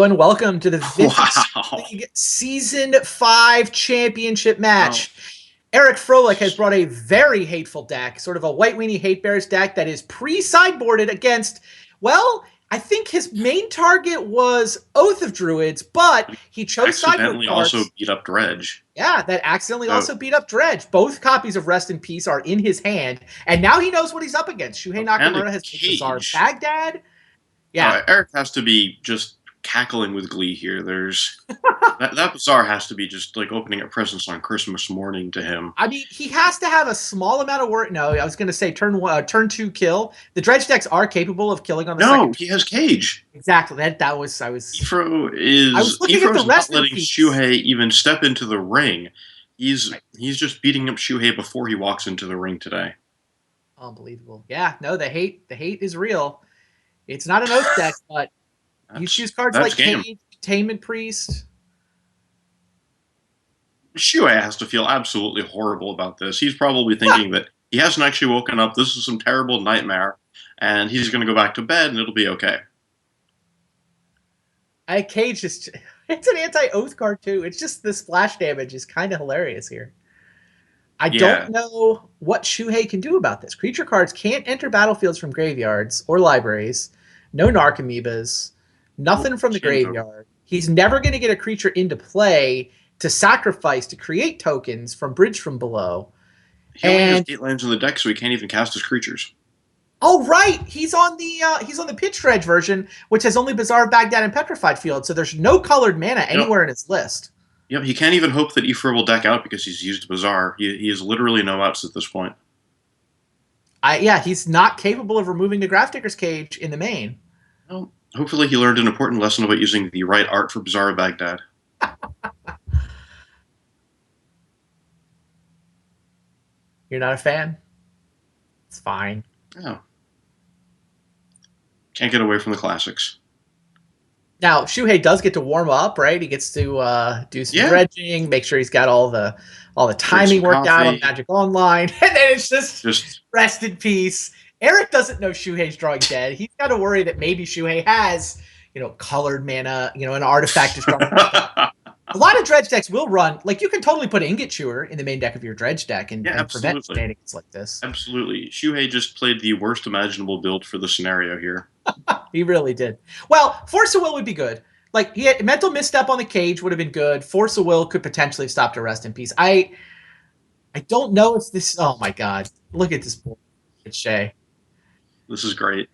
Hello and welcome to the VSL Wow. League Season 5 Championship Wow. match. Eric Froelich has brought a very hateful deck, sort of a White Weenie Hate Bears deck that is pre-sideboarded against, well, I think his main target was Oath of Druids, but he chose sideboard Accidentally also cards. beat up Dredge. Yeah, that accidentally So also beat up Dredge. Both copies of Rest in Peace are in his hand, and now he knows what he's up against. Shuhei and a Nakamura has made Bizarre cage. Baghdad. Yeah, Eric has to be just cackling with glee here. There's that Bazaar has to be just like opening up presents on Christmas morning to him. I mean, he has to have a small amount of work. No, I was going to say turn two kill. The dredge decks are capable of killing on the No, second. he has cage. Exactly. That was I was looking at the Ifro's not rest in letting peace. Shuhei even step into the ring. He's Right. he's just beating up Shuhei before he walks into the ring today. Unbelievable. Yeah. No, the hate is real. It's not an oath deck, but you choose cards That's like game. Cage, Containment Priest. Shuei has to feel absolutely horrible about this. He's probably thinking that he hasn't actually woken up. This is some terrible nightmare, and he's going to go back to bed, and it'll be okay. Cage is it's an anti-oath card too. It's just the splash damage is kind of hilarious here. I don't Yeah. know what Shuhei can do about this. Creature cards can't enter battlefields from graveyards or libraries. No Narcomoebas. Nothing from the graveyard. He's never going to get a creature into play to sacrifice to create tokens from Bridge from Below. He only has 8 lands in the deck, so he can't even cast his creatures. Oh right, he's on the Pitch Dredge version, which has only Bazaar of Baghdad and Petrified Field, so there's no colored mana anywhere in his list. Yep, he can't even hope that Ifra will deck out because he's used Bazaar. He has literally no outs at this point. Yeah, he's not capable of removing the Grafdigger's Cage in the main. Well, hopefully he learned an important lesson about using the right art for Bazaar of Baghdad. You're not a fan? It's fine. Oh. Can't get away from the classics. Now, Shuhei does get to warm up, right? He gets to do some dredging, make sure he's got all the timing worked out on Magic Online, and then it's just rest in peace. Eric doesn't know Shuhei's drawing dead. He's got to worry that maybe Shuhei has, colored mana, an artifact to start. A lot of dredge decks will run, like you can totally put Ingot Chewer in the main deck of your dredge deck and prevent shenanigans like this. Absolutely. Shuhei just played the worst imaginable build for the scenario here. He really did. Well, Force of Will would be good. Like, he had mental misstep on the cage would have been good. Force of Will could potentially have stopped a rest in peace. I don't know if this. Oh my God! Look at this board, Shay. This is great.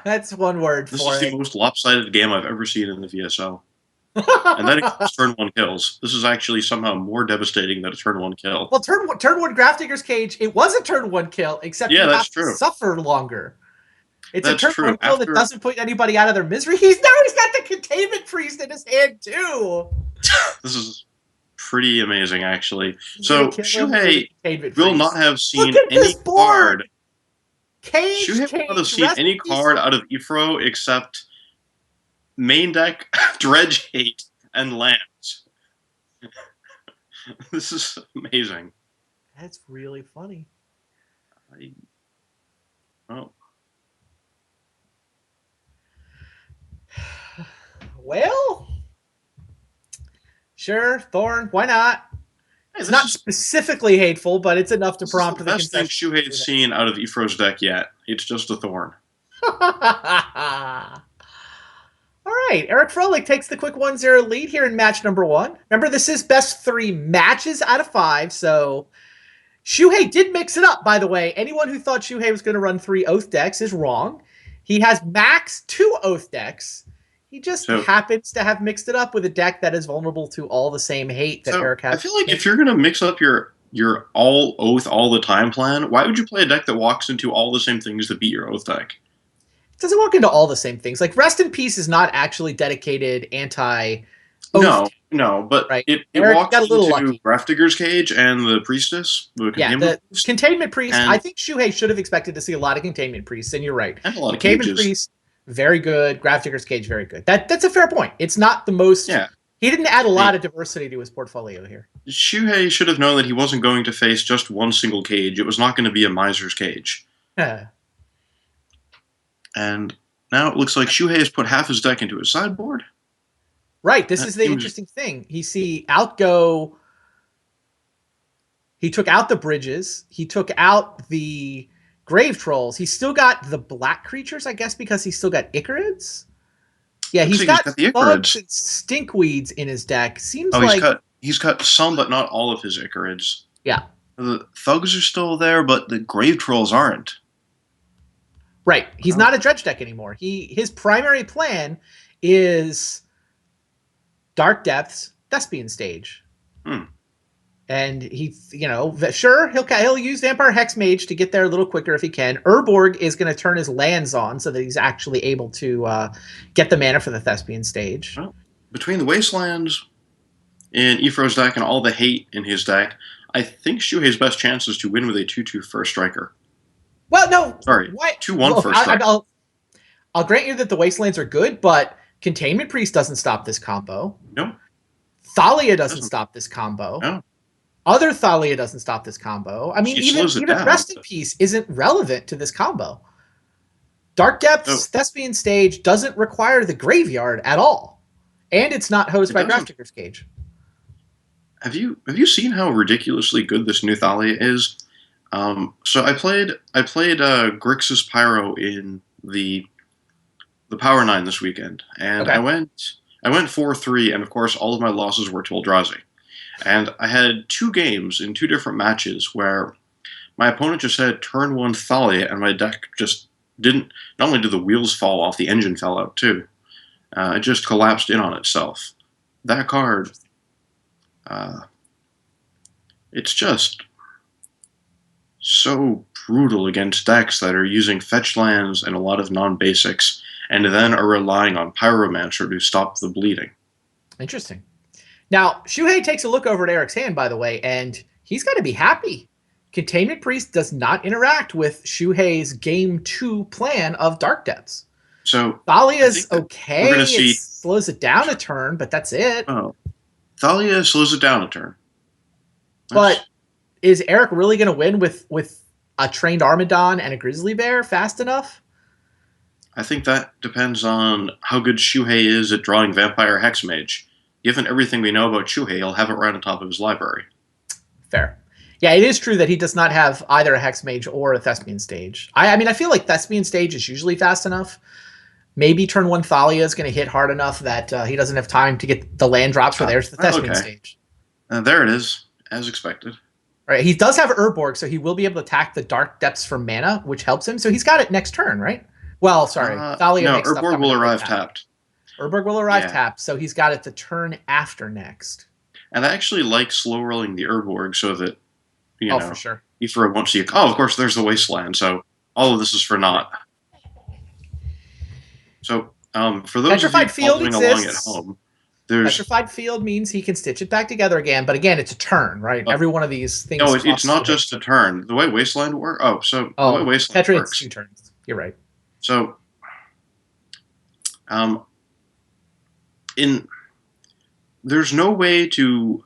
That's one word this for it. This is the most lopsided game I've ever seen in the VSL. And that includes turn 1 kills. This is actually somehow more devastating than a turn 1 kill. Well, turn 1 Grafdigger's Cage, it was a turn 1 kill, except you have to suffer longer. It's a turn 1 kill that doesn't put anybody out of their misery. He's got the Containment Priest in his hand too. This is pretty amazing, actually. So Shuhei will not have seen any card. Shuhei will not have seen any card out of Ifro except main deck, Dredge Hate, and lands. This is amazing. That's really funny. Oh. Well, sure, Thorn, why not? It's not specifically hateful, but it's enough to prompt the best thing Shuhei's seen out of Ifro's deck yet. It's just a Thorn. All right, Eric Froelich takes the quick 1-0 lead here in match number 1. Remember, this is best 3 matches out of 5, so Shuhei did mix it up, by the way. Anyone who thought Shuhei was going to run 3 Oath decks is wrong. He has max 2 Oath decks. He just happens to have mixed it up with a deck that is vulnerable to all the same hate that Eric has. I feel like if you're going to mix up your all Oath all the time plan, why would you play a deck that walks into all the same things that beat your Oath deck? It doesn't walk into all the same things. Like, Rest in Peace is not actually dedicated anti-Oath. No, but right. it walks into Grafdigger's Cage and the Priestess. The Containment Priest. I think Shuhei should have expected to see a lot of Containment Priests, and you're right. And a lot of Containment Priest, very good. Grafdigger's Cage, very good. That's a fair point. It's not the most... Yeah. He didn't add a lot of diversity to his portfolio here. Shuhei should have known that he wasn't going to face just one single cage. It was not going to be a Miser's Cage. Yeah. And now it looks like Shuhei has put half his deck into his sideboard. Right. This is the interesting thing. He outgo. He took out the bridges. He took out the grave trolls. He's still got the black creatures, I guess, because he's still got Icarids. Yeah, he's got the thugs and stinkweeds in his deck. Seems he's got some, but not all of his Icarids. Yeah. The thugs are still there, but the grave trolls aren't. Right. He's not a dredge deck anymore. His primary plan is Dark Depths, Thespian Stage. And sure, he'll use Vampire Hexmage to get there a little quicker if he can. Urborg is going to turn his lands on so that he's actually able to get the mana for the Thespian Stage. Well, between the Wastelands in Ifro's deck and all the hate in his deck, I think Shuhei's best chance is to win with a 2/2 first striker. Well, no. Sorry, 2/1 first striker. I'll grant you that the Wastelands are good, but Containment Priest doesn't stop this combo. No. Thalia doesn't stop this combo. No. Other Thalia doesn't stop this combo. I mean, even Rest in Peace isn't relevant to this combo. Dark Depths, Thespian Stage doesn't require the graveyard at all. And it's not hosed by Grafdigger's Cage. Have you seen how ridiculously good this new Thalia is? So I played Grixis Pyro in the Power 9 this weekend, and I went 4-3, and of course all of my losses were to Eldrazi. And I had 2 games in 2 different matches where my opponent just had turn 1 Thalia, and my deck just didn't. Not only did the wheels fall off, the engine fell out too. It just collapsed in on itself. That card, it's just so brutal against decks that are using fetch lands and a lot of non-basics, and then are relying on Pyromancer to stop the bleeding. Interesting. Now, Shuhei takes a look over at Eric's hand, by the way, and he's got to be happy. Containment Priest does not interact with Shuhei's Game 2 plan of Dark Depths. So Thalia's okay. It slows it down a turn, but that's it. Oh, Thalia slows it down a turn. But is Eric really going to win with a trained Armadon and a Grizzly Bear fast enough? I think that depends on how good Shuhei is at drawing Vampire Hexmage. Given everything we know about Shuhei, he'll have it right on top of his library. Fair. Yeah, it is true that he does not have either a Hexmage or a Thespian Stage. I mean, I feel like Thespian Stage is usually fast enough. Maybe turn 1 Thalia is going to hit hard enough that he doesn't have time to get the land drops for there's the Thespian Stage. There it is, as expected. All right, he does have Urborg, so he will be able to attack the Dark Depths for mana, which helps him. So he's got it next turn, right? Well, sorry. Thalia no, Urborg will arrive tapped. Urborg will arrive tapped, so he's got it the turn after next. And I actually like slow rolling the Urborg so that, for sure. Ifra won't see of course, there's the Wasteland, so all of this is for naught. So, for those Petrified of you Field following along at home, Petrified Field means he can stitch it back together again, but again, it's a turn, right? Every one of these things. No, it's not just a turn. The way Wasteland works. The way Wasteland works. 2 turns. You're right. So, there's no way to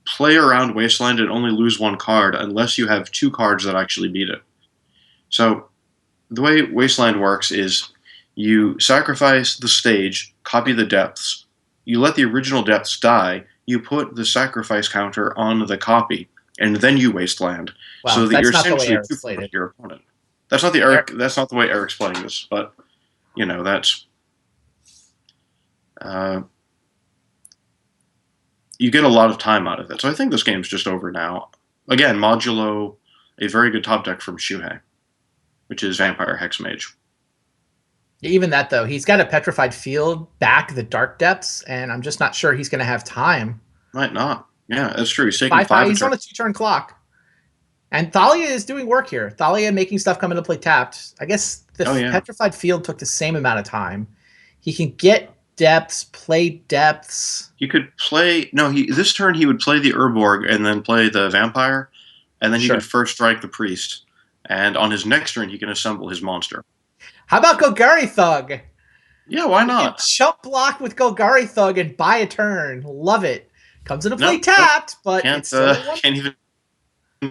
play around Wasteland and only lose 1 card unless you have 2 cards that actually beat it. So, the way Wasteland works is you sacrifice the stage, copy the depths, you let the original depths die, you put the sacrifice counter on the copy, and then you Wasteland. Wow, so that you're essentially 2 for your opponent. That's not the way Eric's playing this, but that's you get a lot of time out of it. So I think this game's just over now. Again, modulo a very good top deck from Shuhei, which is Vampire Hexmage. Even that, though, he's got a Petrified Field back the Dark Depths, and I'm just not sure he's going to have time. Might not. Yeah, that's true. He's taking 5 He's on a 2-turn clock. And Thalia is doing work here. Thalia making stuff come into play tapped. I guess the Petrified Field took the same amount of time. He can get depths, play depths. You could play... No, this turn he would play the Urborg and then play the Vampire, and then he could first strike the Priest. And on his next turn, he can assemble his monster. How about Golgari Thug? Yeah, why not? Jump block with Golgari Thug and buy a turn. Love it. Comes into play tapped, but can't even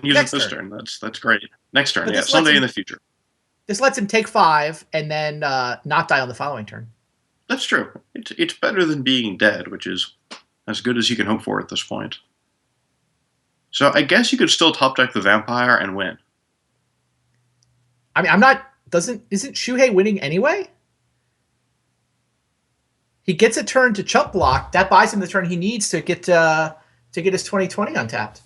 use it this turn. That's great. Next turn, someday in the future. This lets him take 5 and then not die on the following turn. That's true. It's better than being dead, which is as good as you can hope for at this point. So I guess you could still top deck the vampire and win. I mean, isn't Shuhei winning anyway? He gets a turn to chump block. That buys him the turn he needs to get his 20/20 untapped.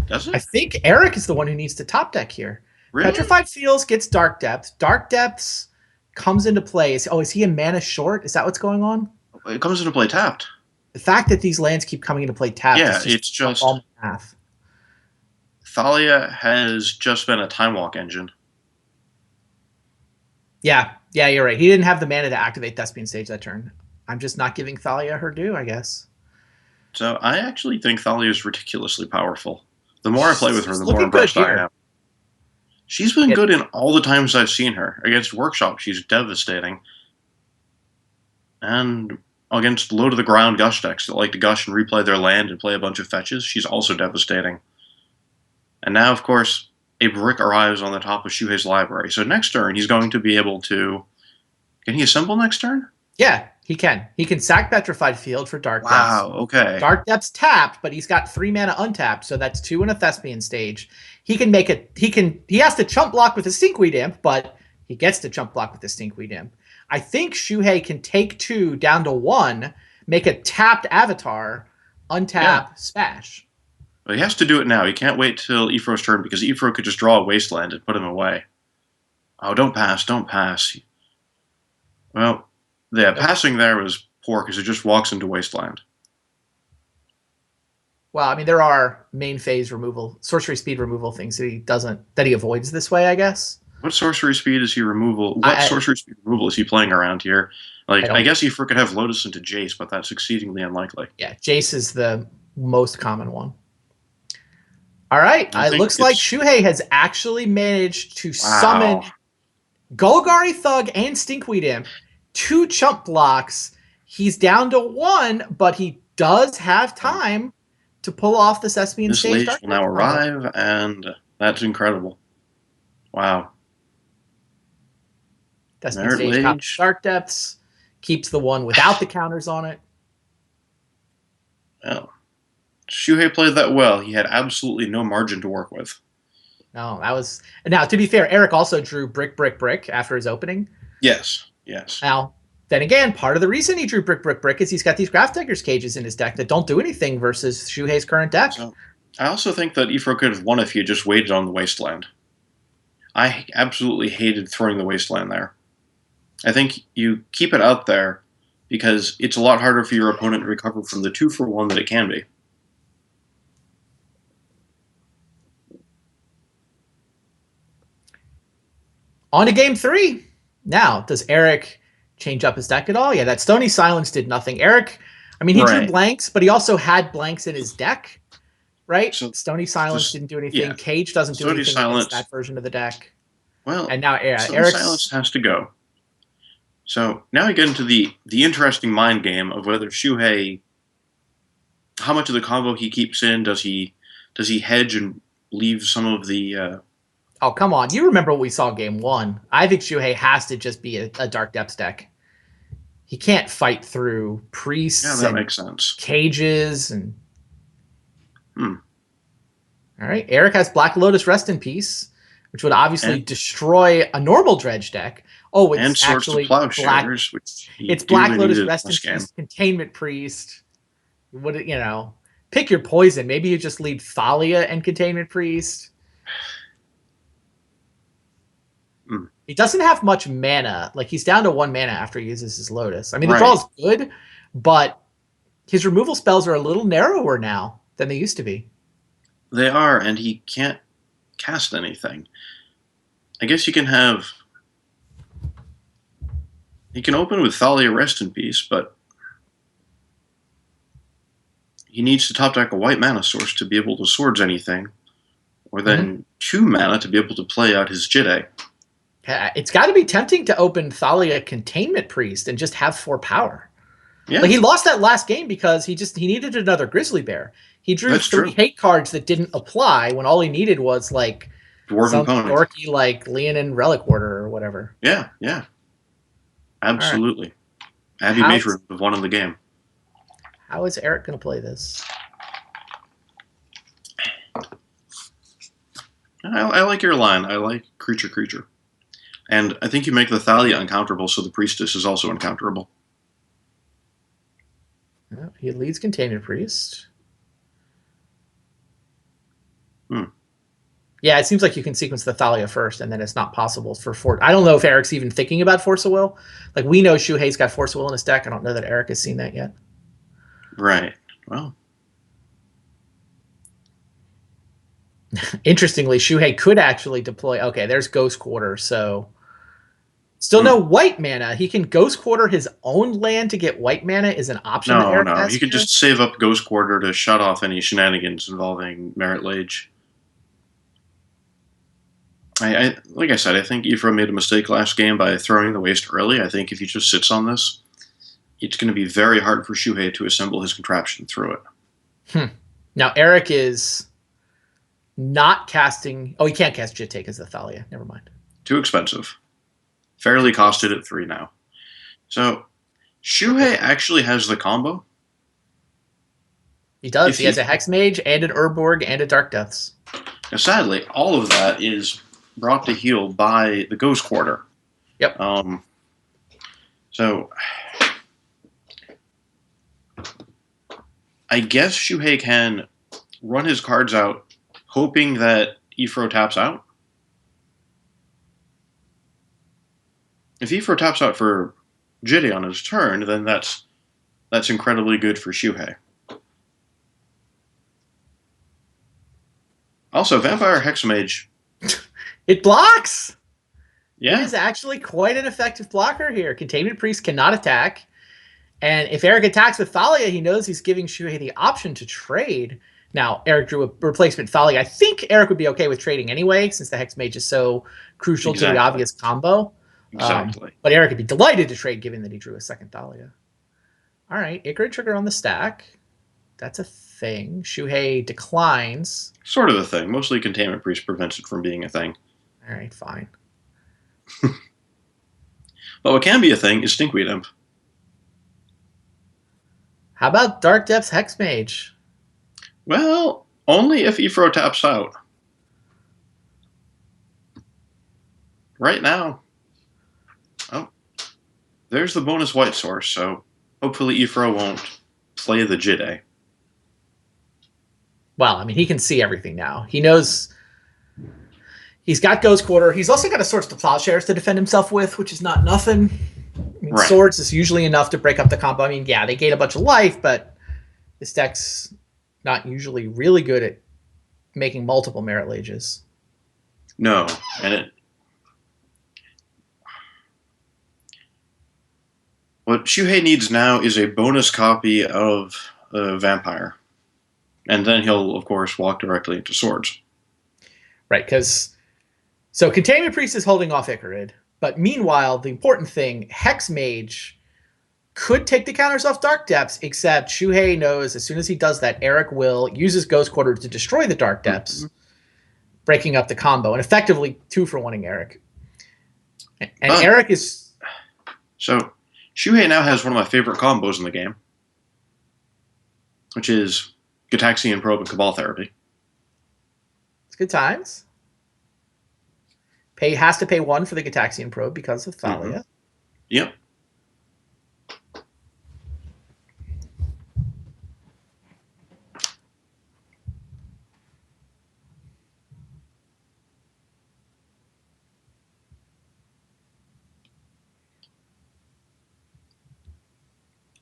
Does it? I think Eric is the one who needs to top deck here. Really? Petrified Fields gets Dark Depth. Dark Depths comes into play. Is he a mana short? Is that what's going on? It comes into play tapped. The fact that these lands keep coming into play tapped. Yeah, it's just all math. Thalia has just been a time walk engine. Yeah, you're right. He didn't have the mana to activate Thespian Stage that turn. I'm just not giving Thalia her due, I guess. So I actually think Thalia is ridiculously powerful. The more I play with her, the more impressed I am. She's been good in all the times I've seen her. Against Workshop, she's devastating. And against low-to-the-ground Gush decks that like to gush and replay their land and play a bunch of fetches, she's also devastating. And now, of course, a brick arrives on the top of Shuhei's library. So next turn, he's going to be able to... Can he assemble next turn? Yeah, he can. He can sack Petrified Field for Dark Depths. Wow, okay. Dark Depths tapped, but he's got 3 mana untapped, so that's 2 in a Thespian Stage. He has to chump block with a Stinkweed Imp, but he gets to chump block with the Stinkweed Imp. I think Shuhei can take 2 down to 1, make a tapped Avatar, untap, smash. Well, he has to do it now. He can't wait till Ifro's turn, because Ifro could just draw a Wasteland and put him away. Oh, don't pass, don't pass. Well, yeah, passing there was poor, because it just walks into Wasteland. Well, I mean, there are main phase removal, sorcery speed removal things that he avoids this way, I guess. What sorcery speed is he removal? What sorcery speed removal is he playing around here? Like, I guess he could have Lotus into Jace, but that's exceedingly unlikely. Yeah, Jace is the most common one. All right, it looks like Shuhei has actually managed to summon Golgari Thug and Stinkweed Imp, 2 chump blocks. He's down to 1, but he does have time to pull off the Thespian Stage. This will now arrive, and that's incredible. Wow. Thespian Stage copies Dark Depths, keeps the one without the counters on it. Well, Shuhei played that well. He had absolutely no margin to work with. No, that was... Now, to be fair, Eric also drew Brick, Brick, Brick after his opening. Yes. Now, then again, part of the reason he drew Brick, Brick, Brick is he's got these Grafdigger's Cages in his deck that don't do anything versus Shuhei's current deck. So, I also think that Ifro could have won if he had just waited on the Wasteland. I absolutely hated throwing the Wasteland there. I think you keep it out there because it's a lot harder for your opponent to recover from the 2-for-1 that it can be. On to game 3. Now, does Eric change up his deck at all? Yeah, that Stony Silence did nothing. Eric, I mean, he drew blanks, but he also had blanks in his deck, right? So Stony Silence didn't do anything. Cage doesn't do anything against that version of the deck. Well, and now Stony Silence has to go. So now we get into the interesting mind game of whether Shuhei, how much of the combo he keeps in. Does he hedge and leave some of the... Oh, come on. You remember what we saw game 1. I think Shuhei has to just be a Dark Depths deck. He can't fight through priests. Yeah, that makes sense. Cages and... All right. Eric has Black Lotus Rest in Peace, which would obviously destroy a normal Dredge deck. Oh, it's actually Plowshares, it's Black Lotus Rest in Peace, Containment Priest. What, you know, pick your poison. Maybe you just lead Thalia and Containment Priest. He doesn't have much mana. Like, he's down to 1 mana after he uses his Lotus. I mean, the draw is good, but his removal spells are a little narrower now than they used to be. They are, and he can't cast anything. I guess you can have... He can open with Thalia Rest in Peace, but he needs to top deck a white mana source to be able to swords anything, or then 2 mana to be able to play out his Jide. It's got to be tempting to open Thalia Containment Priest and just have 4 power. Yeah. Like, he lost that last game because he needed another Grizzly Bear. He drew 3 hate cards that didn't apply when all he needed was, like, Dwarven opponent. Dorky like Leonin Relic Warder or whatever. Yeah, yeah. Absolutely. Right. Abby Major would have won in the game. How is Eric going to play this? I like your line. I like creature. And I think you make the Thalia uncounterable, so the Priestess is also uncounterable. He leads Containment Priest. Yeah, it seems like you can sequence the Thalia first, and then it's not possible for I don't know if Eric's even thinking about Force of Will. Like, we know Shuhei's got Force of Will in his deck. I don't know that Eric has seen that yet. Right. Well. Interestingly, Shuhei could actually deploy... Okay, there's Ghost Quarter, so... Still no white mana. He can Ghost Quarter his own land to get white mana is an option. No. He can just save up Ghost Quarter to shut off any shenanigans involving Merit Lage. Like I said, I think Ifro made a mistake last game by throwing the waste early. I think if he just sits on this, it's going to be very hard for Shuhei to assemble his contraption through it. Now, Eric is not casting... Oh, he can't cast Jitte as the Thalia. Never mind. Too expensive. Fairly costed at 3 now. So, Shuhei actually has the combo. He does. He has a Hex Mage and an Urborg and a Dark Depths. Now, sadly, all of that is brought to heel by the Ghost Quarter. Yep. So, I guess Shuhei can run his cards out, hoping that Ifro taps out. If Ifro taps out for Jitte on his turn, then that's incredibly good for Shuhei. Also, Vampire Hexmage. It blocks! Yeah. It is actually quite an effective blocker here. Containment Priest cannot attack. And if Eric attacks with Thalia, he knows he's giving Shuhei the option to trade. Now, Eric drew a replacement Thalia. I think Eric would be okay with trading anyway, since the Hex Mage is so crucial to the obvious combo. Exactly. But Eric would be delighted to trade, given that he drew a second Thalia. All right, Ichor Trigger on the stack. That's a thing. Shuhei declines. Sort of a thing. Mostly Containment Priest prevents it from being a thing. All right, fine. But what can be a thing is Stinkweed Imp. How about Dark Depths Hex Mage? Well, only if Ifro taps out. Right now. Oh, there's the bonus white source, so hopefully Ifro won't play the Jitte. Well, I mean, he can see everything now. He knows he's got Ghost Quarter. He's also got a Swords to Plowshares to defend himself with, which is not nothing. I mean, Swords is usually enough to break up the combo. I mean, yeah, they gain a bunch of life, but this deck's not usually really good at making multiple Merit Lages. No, and what Shuhei needs now is a bonus copy of Vampire. And then he'll, of course, walk directly into Swords. Right, because... So Containment Priest is holding off Icarid. But meanwhile, the important thing, Hex Mage could take the counters off Dark Depths, except Shuhei knows as soon as he does that, Eric will use his Ghost Quarter to destroy the Dark Depths, breaking up the combo, and effectively 2-for-1ing Eric. And Eric is... So, Shuhei now has one of my favorite combos in the game, which is Gitaxian Probe and Cabal Therapy. It's good times. Has to pay 1 for the Gitaxian Probe because of Thalia. Yep.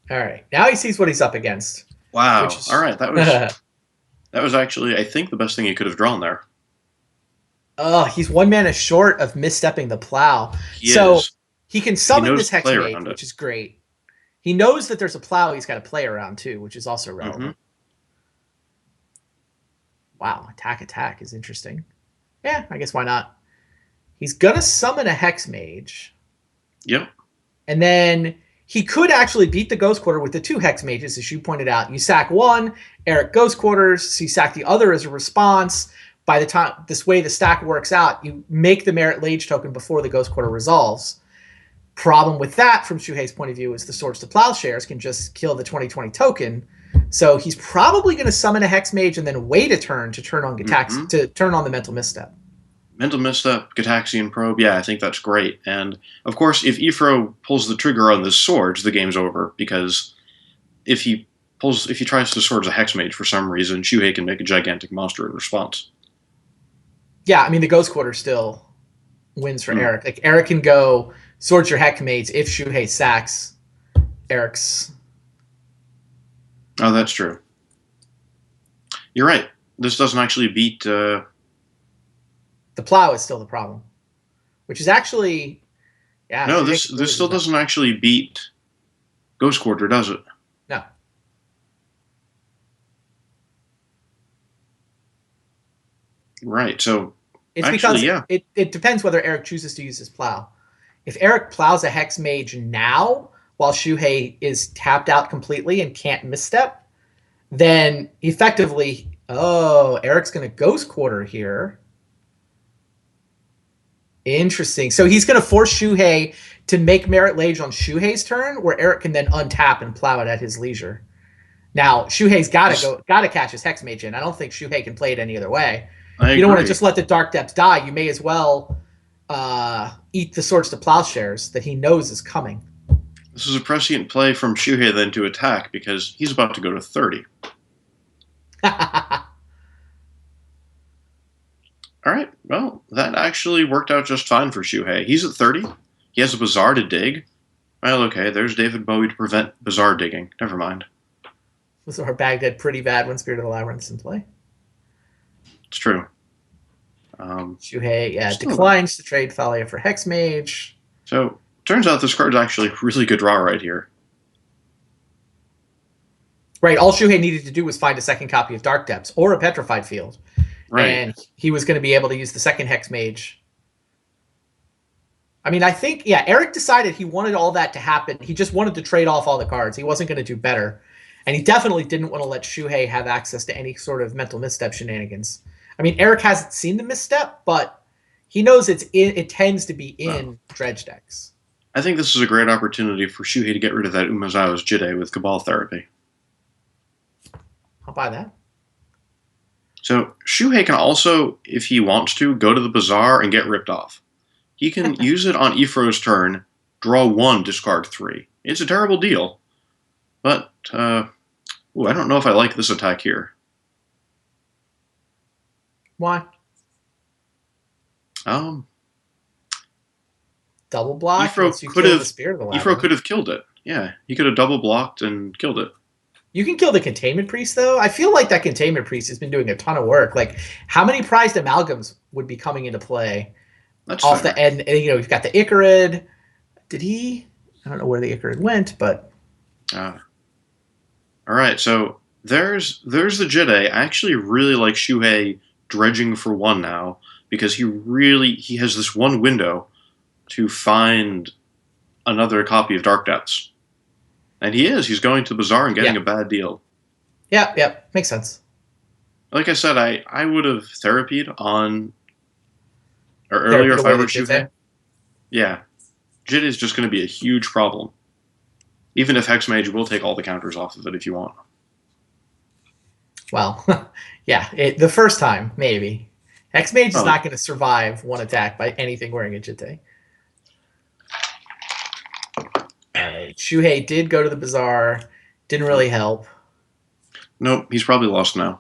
All right. Now he sees what he's up against. Wow. All right. That was actually, I think, the best thing he could have drawn there. Oh, he's 1 mana short of misstepping the plow. He can summon this Hex Mage, which is great. He knows that there's a plow he's got to play around, too, which is also relevant. Wow, attack is interesting. Yeah, I guess why not? He's going to summon a Hex Mage. Yep. And then he could actually beat the Ghost Quarter with the 2 Hex Mages, as you pointed out. You sack 1, Eric Ghost Quarters, so you sack the other as a response. by the time this way the stack works out, you make the Merit Lage token before the Ghost Quarter resolves. Problem with that, from Shuhei's point of view, is the Swords to Plowshares can just kill the 2020 token. So he's probably going to summon a Hex Mage and then wait a turn to turn on to turn on the Mental Misstep. Mental Misstep, Gitaxian Probe, yeah, I think that's great. And of course, if Ifro pulls the trigger on the Swords, the game's over, because if he tries to Swords a Hex Mage for some reason, Shuhei can make a gigantic monster in response. Yeah, I mean, the Ghost Quarter still wins for Eric. Like, Eric can go Swords your Hex Mage if Shuhei sacks Eric's. Oh, that's true. You're right. This doesn't actually beat... The Plow is still the problem. Which is actually... Yeah. No, this still doesn't actually beat Ghost Quarter, does it? No. Right, so... It's actually, because it depends whether Eric chooses to use his Plow. If Eric plows a Hex Mage now, while Shuhei is tapped out completely and can't misstep, then effectively, Eric's going to Ghost Quarter here. Interesting. So he's going to force Shuhei to make Merit Lage on Shuhei's turn, where Eric can then untap and plow it at his leisure. Now, Shuhei's got to catch his Hex Mage in. I don't think Shuhei can play it any other way. You don't want to just let the Dark Depths die. You may as well eat the Swords to Plowshares that he knows is coming. This is a prescient play from Shuhei then to attack, because he's about to go to 30. All right, well, that actually worked out just fine for Shuhei. He's at 30. He has a Bazaar to dig. Well, okay, there's David Bowie to prevent Bazaar digging. Never mind. Bazaar Baghdad pretty bad when Spirit of the Labyrinth's in play. It's true. Shuhei, declines to trade Thalia for Hex Mage. So, turns out this card's actually a really good draw right here. Right, all Shuhei needed to do was find a second copy of Dark Depths or a Petrified Field. Right. And he was going to be able to use the second Hex Mage. I mean, I think, Eric decided he wanted all that to happen. He just wanted to trade off all the cards. He wasn't going to do better. And he definitely didn't want to let Shuhei have access to any sort of Mental Misstep shenanigans. I mean, Eric hasn't seen the misstep, but he knows it tends to be in Dredge decks. I think this is a great opportunity for Shuhei to get rid of that Umezawa's Jide with Cabal Therapy. I'll buy that. So Shuhei can also, if he wants to, go to the Bazaar and get ripped off. He can use it on Ifro's turn, draw 1, discard 3. It's a terrible deal. But, I don't know if I like this attack here. Why? Double block. Ifro could have killed it. Yeah, he could have double blocked and killed it. You can kill the Containment Priest, though. I feel like that Containment Priest has been doing a ton of work. Like, how many prized amalgams would be coming into play? That's off fair. The end. You've got the Icarid. Did he? I don't know where the Icarid went, but. All right, so there's the Jedi. I actually really like Shuhei dredging for 1 now, because he has this one window to find another copy of Dark Depths. And he's going to the Bazaar and getting a bad deal. Yeah, makes sense. Like I said, I would have therapied on earlier if I were Shuhei. Yeah. Jid is just going to be a huge problem. Even if Hex Mage will take all the counters off of it if you want. Well, the first time, maybe. Hex Mage is not going to survive one attack by anything wearing a Jite. Shuhei did go to the Bazaar. Didn't really help. Nope, he's probably lost now.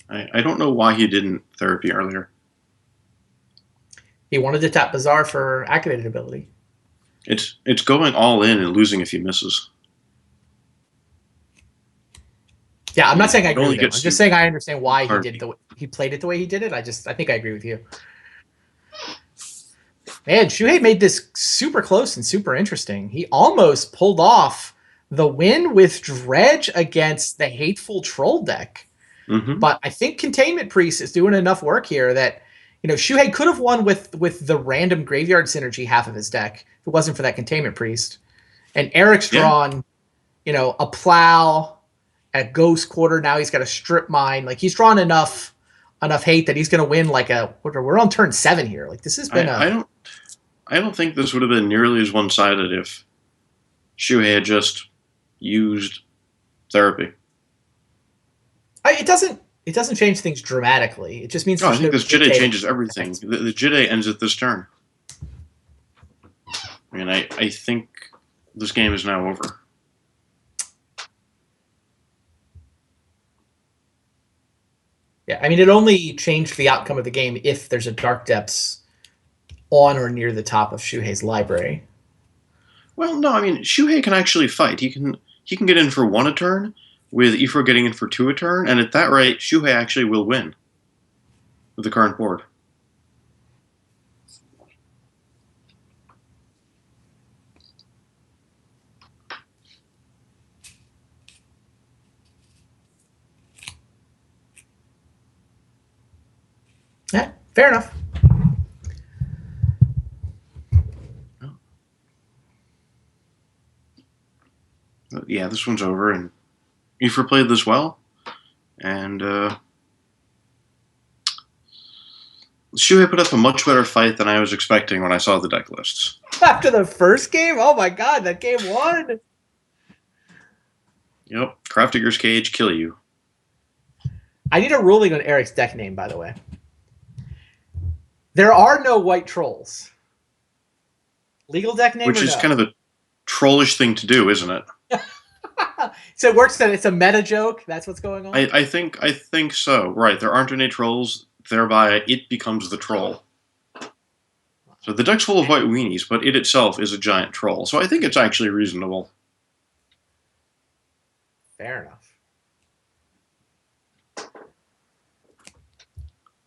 I don't know why he didn't therapy earlier. He wanted to tap Bazaar for activated ability. It's going all in and losing if he misses. Yeah, I'm not saying I agree with him. I'm just saying I understand why he played it the way he did it. I think I agree with you. Man, Shuhei made this super close and super interesting. He almost pulled off the win with Dredge against the Hateful Troll deck. Mm-hmm. But I think Containment Priest is doing enough work here that Shuhei could have won with the random Graveyard Synergy half of his deck if it wasn't for that Containment Priest. And Eric's drawn, a Plow at Ghost Quarter. Now he's got a Strip Mine. Like, he's drawn enough hate that he's going to win. Like, we're on turn 7 here. Like, this has been I don't think this would have been nearly as one-sided if Shuhei had just used therapy. It doesn't change things dramatically. It just means I think this Jide changes everything. The Jide ends at this turn. I mean, I think this game is now over. Yeah, I mean, it only changed the outcome of the game if there's a Dark Depths on or near the top of Shuhei's library. Well, no, I mean, Shuhei can actually fight. He can get in for 1 a turn, with Ifro getting in for 2 a turn, and at that rate, Shuhei actually will win with the current board. Yeah, fair enough. Yeah, this one's over, and Ifra played this well, and Shuhei put up a much better fight than I was expecting when I saw the deck lists. After the first game? Oh my god, that game won! Yep, Craftigger's Cage, kill you. I need a ruling on Eric's deck name, by the way. There are no white trolls. Legal deck name, which is kind of a trollish thing to do, isn't it? So it works that it's a meta joke. That's what's going on. I think so. Right, there aren't any trolls. Thereby, it becomes the troll. So the deck's full of white weenies, but it itself is a giant troll. So I think it's actually reasonable. Fair enough.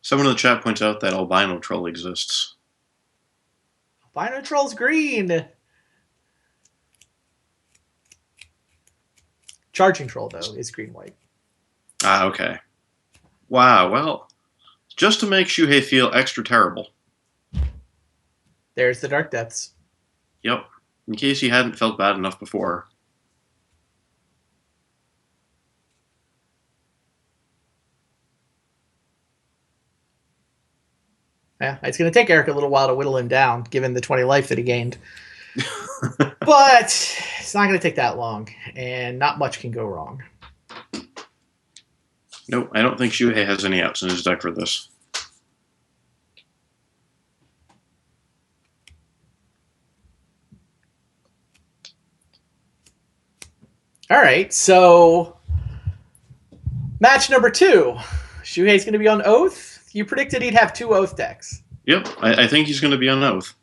Someone in the chat points out that albino troll exists. Albino troll's green. Charging troll, though, is green-white. Ah, okay. Wow, well, just to make Shuhei feel extra terrible. There's the Dark Depths. Yep, in case he hadn't felt bad enough before. Yeah, it's going to take Eric a little while to whittle him down, given the 20 life that he gained. But it's not going to take that long, and not much can go wrong. Nope, I don't think Shuhei has any outs in his deck for this. All right, so match number 2. Shuhei's going to be on Oath. You predicted he'd have 2 Oath decks. Yep, I think he's going to be on Oath.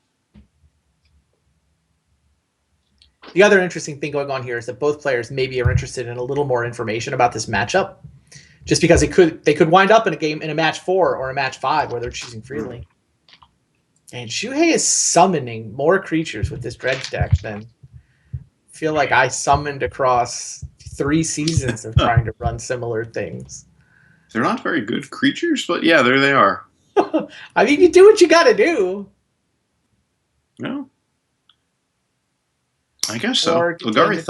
The other interesting thing going on here is that both players maybe are interested in a little more information about this matchup, just because they could wind up in a match 4 or a match 5 where they're choosing freely. And Shuhei is summoning more creatures with this Dredge deck than I feel like I summoned across 3 seasons of trying to run similar things. They're not very good creatures, but yeah, there they are. I mean, you do what you got to do. No. I guess so. Golgari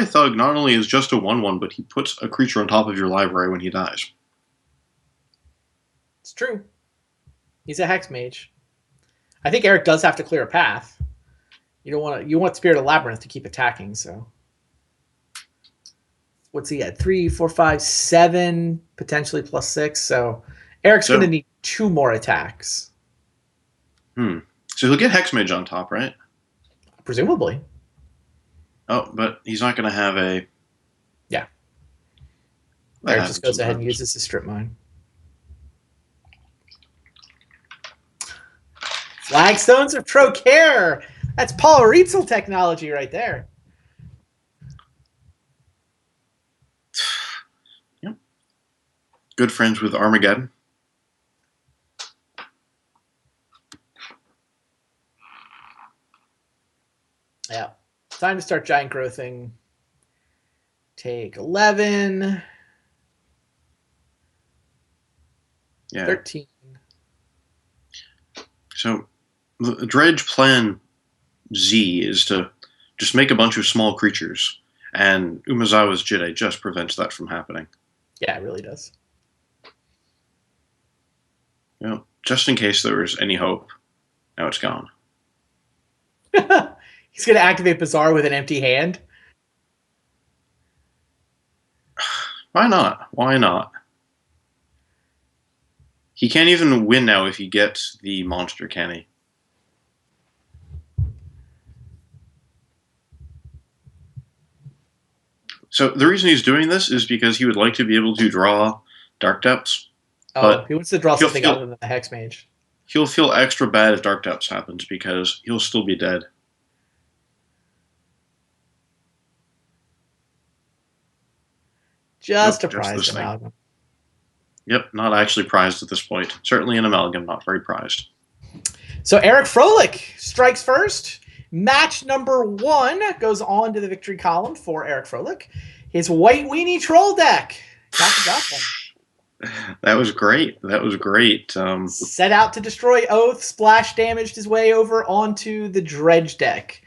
Thug not only is just a 1/1, but he puts a creature on top of your library when he dies. It's true. He's a Hex Mage. I think Eric does have to clear a path. You want Spirit of Labyrinth to keep attacking, so. What's he at? 3, 4, 5, 7, potentially +6. So Eric's going to need 2 more attacks. So he'll get Hexmage on top, right? Presumably. Oh, but he's not going to have a... Yeah. Eric just goes ahead and uses his Strip Mine. Flagstones of Trocare. That's Paul Rietzel technology right there. Yep. Good friends with Armageddon. Yeah. Time to start giant growthing. Take 11. Yeah. 13. So the Dredge plan Z is to just make a bunch of small creatures. And Umezawa's Jide just prevents that from happening. Yeah, it really does. You know, just in case there was any hope, now it's gone. He's going to activate Bizarre with an empty hand. Why not? Why not? He can't even win now if he gets the monster, can he? So the reason he's doing this is because he would like to be able to draw Dark Depths. Oh, he wants to draw something other than the Hex Mage. He'll feel extra bad if Dark Depths happens because he'll still be dead. Just a prized amalgam. Yep, not actually prized at this point. Certainly an amalgam, not very prized. So Eric Froelich strikes first. Match number 1 goes on to the victory column for Eric Froelich. His White Weenie Troll deck. Got that was great. That was great. Set out to destroy Oath, splash damaged his way over onto the Dredge deck.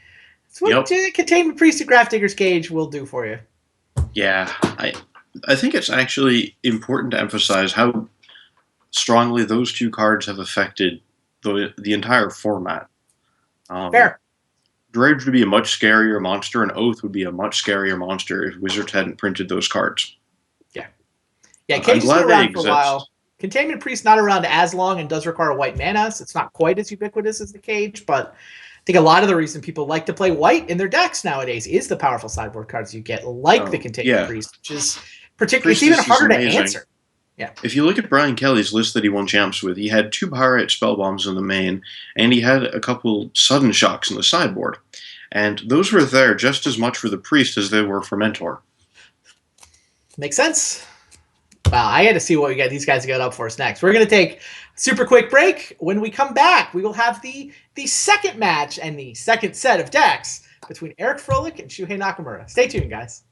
That's what Containment Priest of Grafdigger's Cage will do for you. Yeah, I think it's actually important to emphasize how strongly those two cards have affected the entire format. Fair. Dredge would be a much scarier monster, and Oath would be a much scarier monster if Wizards hadn't printed those cards. Yeah, Cage has been around for a while. Containment Priest not around as long and does require white mana, so it's not quite as ubiquitous as the Cage, but I think a lot of the reason people like to play white in their decks nowadays is the powerful sideboard cards you get, like the Containment Priest, which is particularly it's even harder to answer. Yeah. If you look at Brian Kelly's list that he won champs with, he had 2 Pyrite Spellbombs in the main, and he had a couple sudden shocks in the sideboard. And those were there just as much for the Priest as they were for Mentor. Makes sense. Wow, I got to see what these guys got up for us next. We're going to take a super quick break. When we come back, we will have the second match and the second set of decks between Eric Froelich and Shuhei Nakamura. Stay tuned, guys.